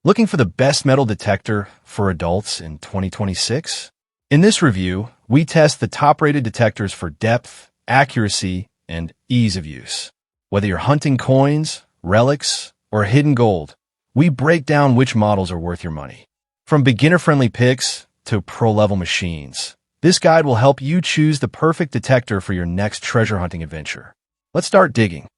Looking for the best metal detector for adults in 2026? In this review, we test the top-rated detectors for depth, accuracy, and ease of use. Whether you're hunting coins, relics, or hidden gold, we break down which models are worth your money. From beginner-friendly picks to pro-level machines, this guide will help you choose the perfect detector for your next treasure hunting adventure. Let's start digging.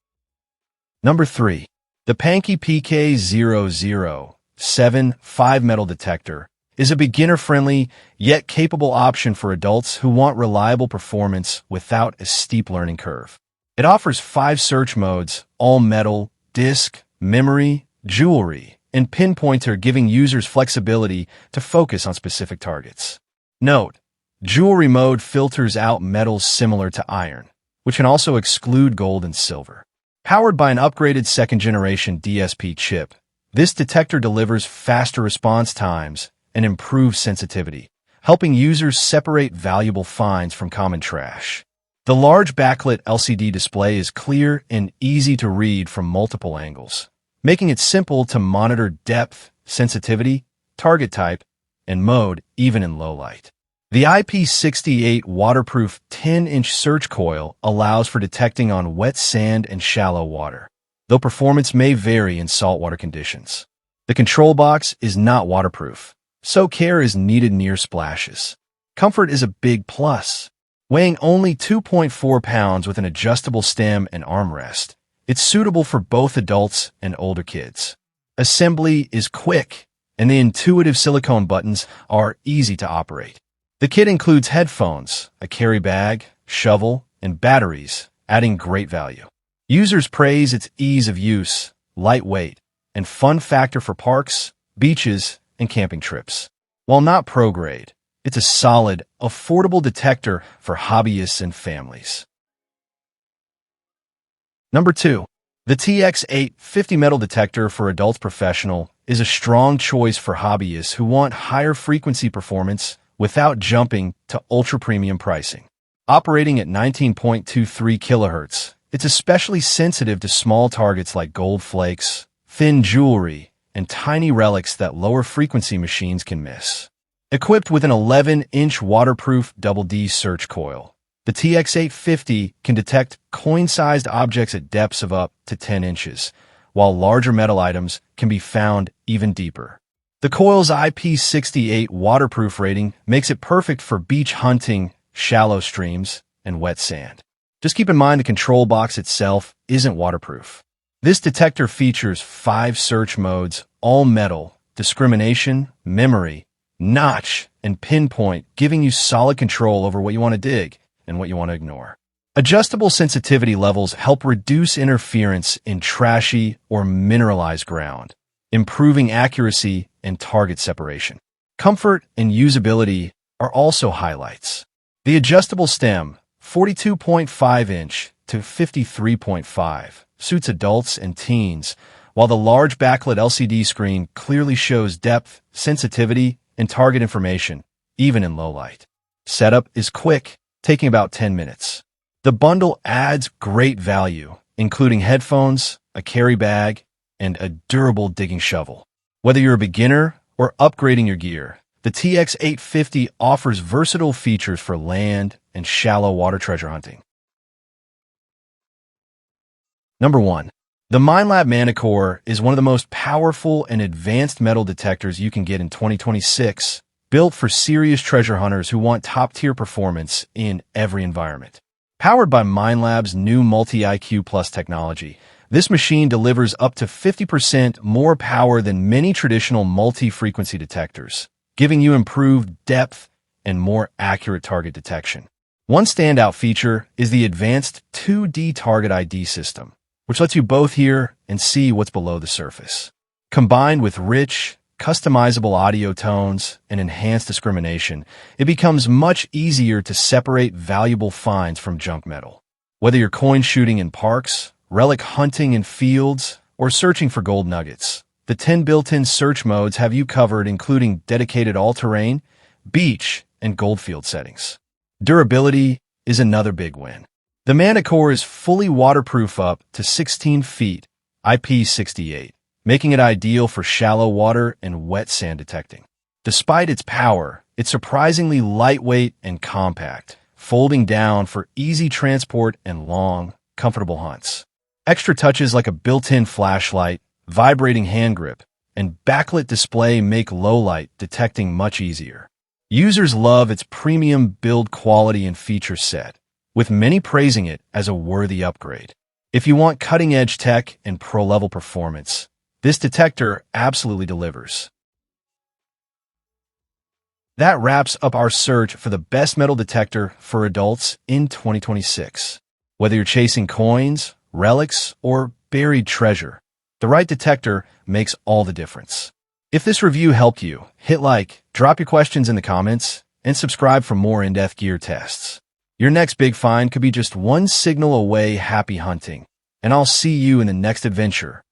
Number 3. The Pankey PK0075 5-metal detector is a beginner-friendly, yet capable option for adults who want reliable performance without a steep learning curve. It offers 5 search modes, all metal, disk, memory, jewelry, and pinpointer, giving users flexibility to focus on specific targets. Note, jewelry mode filters out metals similar to iron, which can also exclude gold and silver. Powered by an upgraded second-generation DSP chip, this detector delivers faster response times and improved sensitivity, helping users separate valuable finds from common trash. The large backlit LCD display is clear and easy to read from multiple angles, making it simple to monitor depth, sensitivity, target type, and mode even in low light. The IP68 waterproof 10-inch search coil allows for detecting on wet sand and shallow water, though performance may vary in saltwater conditions. The control box is not waterproof, so care is needed near splashes. Comfort is a big plus. Weighing only 2.4 pounds with an adjustable stem and armrest, it's suitable for both adults and older kids. Assembly is quick, and the intuitive silicone buttons are easy to operate. The kit includes headphones, a carry bag, shovel, and batteries, adding great value. Users praise its ease of use, lightweight, and fun factor for parks, beaches, and camping trips. While not pro-grade, it's a solid, affordable detector for hobbyists and families. Number 2. The TX850 metal detector for adults professional is a strong choice for hobbyists who want higher frequency performance without jumping to ultra-premium pricing. Operating at 19.23 kHz, it's especially sensitive to small targets like gold flakes, thin jewelry, and tiny relics that lower frequency machines can miss. Equipped with an 11-inch waterproof double D search coil, the TX850 can detect coin-sized objects at depths of up to 10 inches, while larger metal items can be found even deeper. The coil's IP68 waterproof rating makes it perfect for beach hunting, shallow streams, and wet sand. Just keep in mind the control box itself isn't waterproof. This detector features 5 search modes, all metal, discrimination, memory, notch, and pinpoint, giving you solid control over what you want to dig and what you want to ignore. Adjustable sensitivity levels help reduce interference in trashy or mineralized ground, improving accuracy and target separation. Comfort and usability are also highlights. The adjustable stem, 42.5-inch to 53.5, suits adults and teens, while the large backlit LCD screen clearly shows depth, sensitivity, and target information, even in low light. Setup is quick, taking about 10 minutes. The bundle adds great value, including headphones, a carry bag, and a durable digging shovel. Whether you're a beginner or upgrading your gear, the TX850 offers versatile features for land and shallow water treasure hunting. Number 1. The Minelab Manicore is one of the most powerful and advanced metal detectors you can get in 2026, built for serious treasure hunters who want top-tier performance in every environment. Powered by Minelab's new Multi-IQ Plus technology, this machine delivers up to 50% more power than many traditional multi-frequency detectors, giving you improved depth and more accurate target detection. One standout feature is the advanced 2D target ID system, which lets you both hear and see what's below the surface. Combined with rich, customizable audio tones and enhanced discrimination, it becomes much easier to separate valuable finds from junk metal. Whether you're coin shooting in parks, relic hunting in fields, or searching for gold nuggets, the 10 built-in search modes have you covered, including dedicated all-terrain, beach, and goldfield settings. Durability is another big win. The Manicore is fully waterproof up to 16 feet, IP68, making it ideal for shallow water and wet sand detecting. Despite its power, it's surprisingly lightweight and compact, folding down for easy transport and long, comfortable hunts. Extra touches like a built-in flashlight, vibrating hand grip, and backlit display make low-light detecting much easier. Users love its premium build quality and feature set, with many praising it as a worthy upgrade. If you want cutting-edge tech and pro-level performance, this detector absolutely delivers. That wraps up our search for the best metal detector for adults in 2026. Whether you're chasing coins, relics, or buried treasure, the right detector makes all the difference. If this review helped you, hit like, drop your questions in the comments, and subscribe for more in-depth gear tests. Your next big find could be just one signal away. Happy hunting, and I'll see you in the next adventure.